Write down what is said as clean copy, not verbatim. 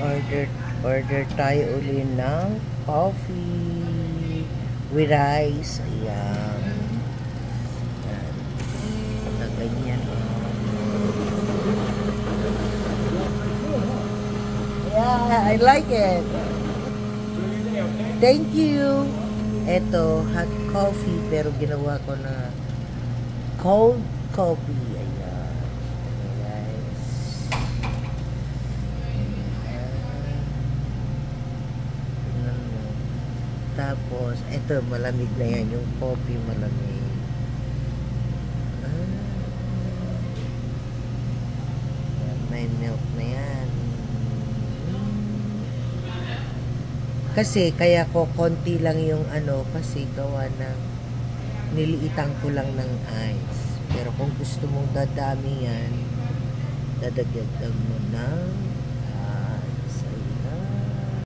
Order, order tayo uli ng coffee with rice. Ayan. Ayan. Ganyan. Yeah, I like it. Thank you. Ito, hot coffee pero ginawa ko na cold coffee. Ayan. Okay, guys. Tingnan mo. Tapos, ito, malamig na yan. Yung coffee malamig. May milk na yan. Kasi, kaya ko konti lang yung ano, kasi gawa ng niliitan ko lang ng ice. Pero kung gusto mong dadami yan, dadagdagan mo ng